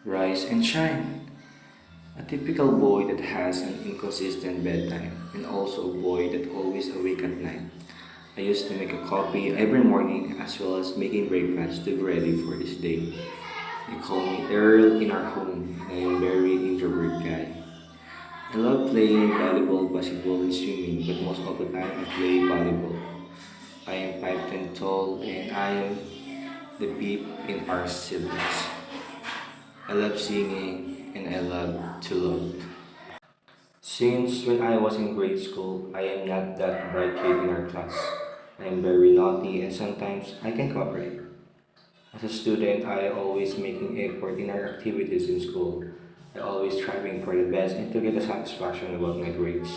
Rise and shine. A typical boy that has an inconsistent bedtime and also a boy that always awake at night. I used to make a coffee every morning as well as making breakfast to be ready for this day. They call me Earl in our home and I am a very introvert guy. I love playing volleyball, basketball, and swimming, but most of the time I play volleyball. I am 5'10" tall and I am the peep in our siblings. I love singing and I love to love. Since when I was in grade school, I am not that bright kid in our class. I am very naughty and sometimes I can cooperate. As a student, I always making effort in our activities in school. I always striving for the best and to get a satisfaction about my grades.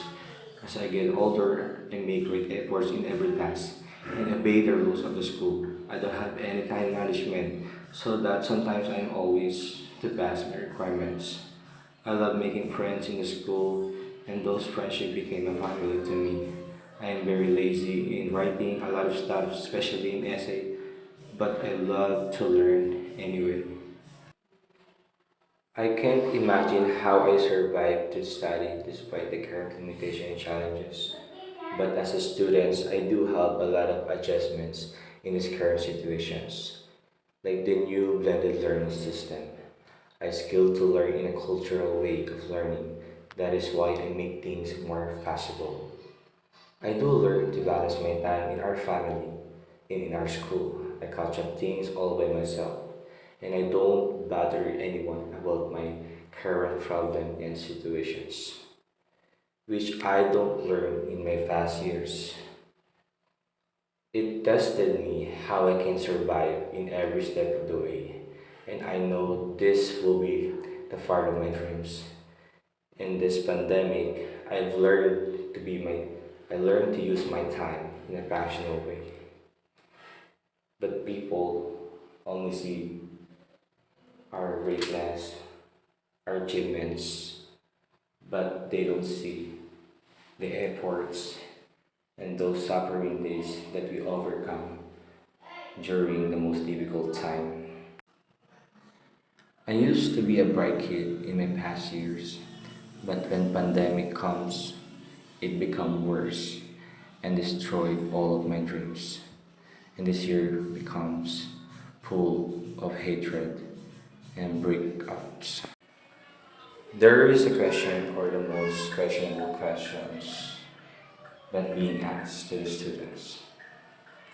As I get older, I make great efforts in every task and obey the rules of the school. I don't have any time management, so that sometimes I'm always to pass my requirements. I love making friends in the school, and those friendships became a family to me. I am very lazy in writing a lot of stuff, especially in essay, but I love to learn anyway. I can't imagine how I survived to study despite the current limitation and challenges. But as a student, I do have a lot of adjustments in these current situations, like the new blended learning system. I skill to learn in a cultural way of learning. That is why I make things more possible. I do learn to balance my time in our family and in our school. I catch up things all by myself and I don't bother anyone about my current problem and situations, which I don't learn in my past years. It tested me how I can survive in every step of the way, and I know this will be the part of my dreams. In this pandemic, I learned to use my time in a passionate way. But people only see our greatness, our achievements, but they don't see the efforts and those suffering days that we overcome during the most difficult time. I used to be a bright kid in my past years, but when pandemic comes, it become worse and destroyed all of my dreams. And this year becomes full of hatred and breakups. There is a question or the most questionable questions that being asked to the students.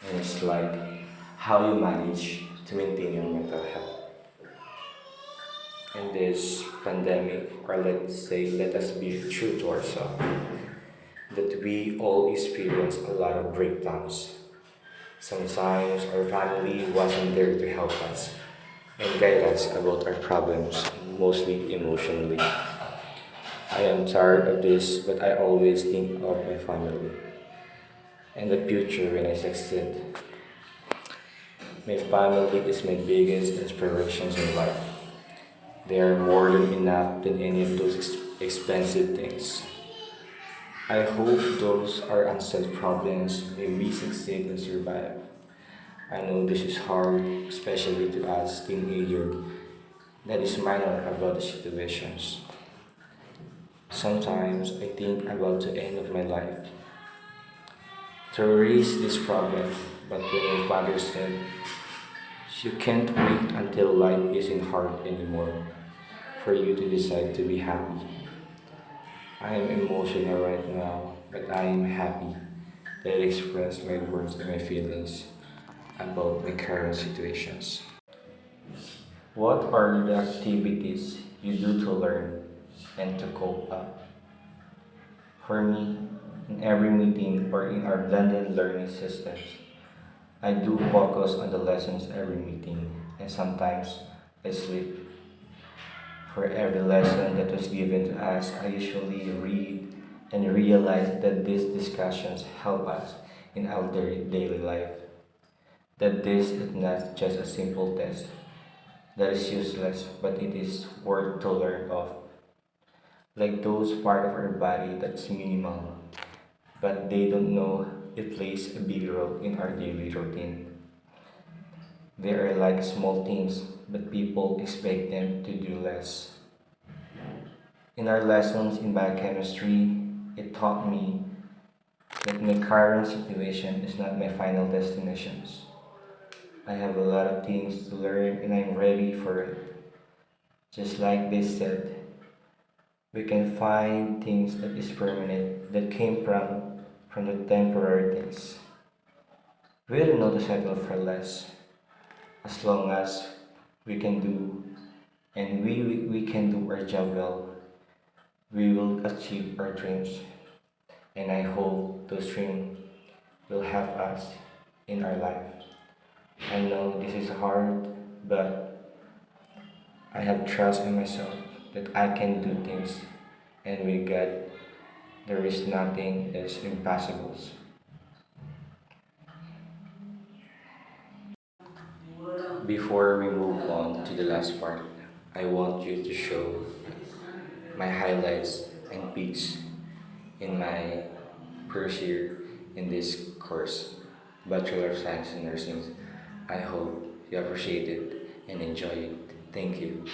And it's like how you manage to maintain your mental health in this pandemic, or let's say, let us be true to ourselves, that we all experience a lot of breakdowns. Sometimes our family wasn't there to help us and guide us about our problems, mostly emotionally. I am tired of this, but I always think of my family and the future when I succeed. My family is my biggest inspirations in life. They are more than enough than any of those expensive things. I hope those are unsolved problems may we succeed and survive. I know this is hard, especially to us teenagers that is minor about the situations. Sometimes I think about the end of my life to erase this problem, but when my father said, you can't wait until life isn't hard anymore for you to decide to be happy. I am emotional right now, but I am happy that I express my words and my feelings about my current situations. What are the activities you do to learn and to cope up? For me, in every meeting or in our blended learning systems, I do focus on the lessons every meeting and sometimes I sleep. For every lesson that was given to us, I usually read and realize that these discussions help us in our daily life. That this is not just a simple test that is useless, but it is worth to learn of. Like those part of our body that's minimal, but they don't know it plays a big role in our daily routine. They are like small things, but people expect them to do less. In our lessons in biochemistry, it taught me that my current situation is not my final destination. I have a lot of things to learn and I'm ready for it. Just like they said, we can find things that is permanent that came from the temporary things. We don't know to settle for less as long as we can do and we can do our job well. We will achieve our dreams and I hope those dreams will help us in our life. I know this is hard, but I have trust in myself that I can do things, and with God, there is nothing that's impossible. Before we move on to the last part, I want you to show my highlights and peaks in my first year in this course, Bachelor of Science in Nursing. I hope you appreciate it and enjoy it. Thank you.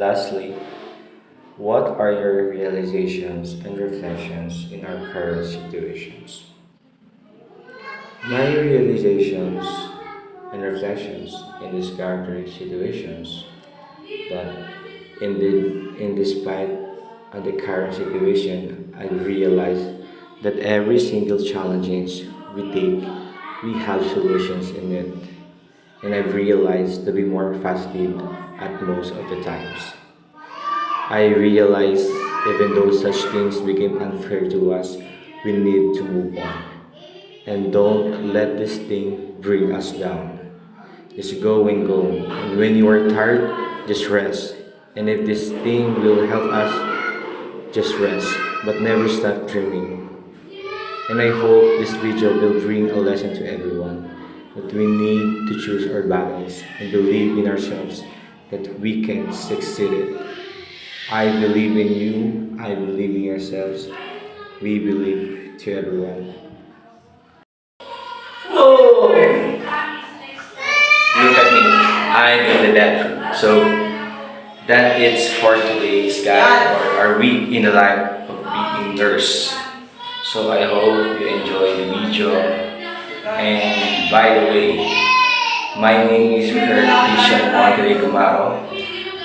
Lastly, what are your realizations and reflections in our current situations? My realizations and reflections in these current situations that in despite of the current situation, I realize that every single challenges we take, we have solutions in it. And I've realized to be more positive at most of the times. I realize even though such things became unfair to us, we need to move on. And don't let this thing bring us down. Just go and go. And when you are tired, just rest. And if this thing will help us, just rest. But never stop dreaming. And I hope this video will bring a lesson to everyone that we need to choose our battles and believe in ourselves that we can succeed. I believe in you, I believe in yourselves, we believe to everyone. Whoa! Look at me, I'm in the bathroom. So that is for today's guide or our week in the life of being nurse. So I hope you enjoy the video. And by the way, my name is Christian Andre Gumaro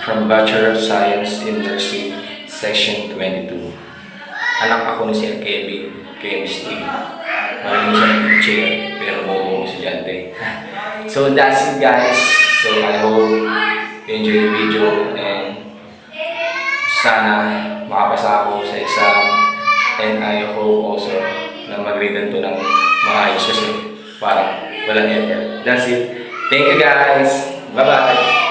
from Bachelor of Science in Nursing, Section 22. Anak ako ni Sir Kevin, Chemistry. Magaling siya ng teacher, pero bobo estudyante. So that's it guys. So I hope you enjoy the video and sana makapasa ako sa exam And I hope also na mag-read to ng maayos kasi parang walang effort. That's it. Thank you guys. Bye-bye.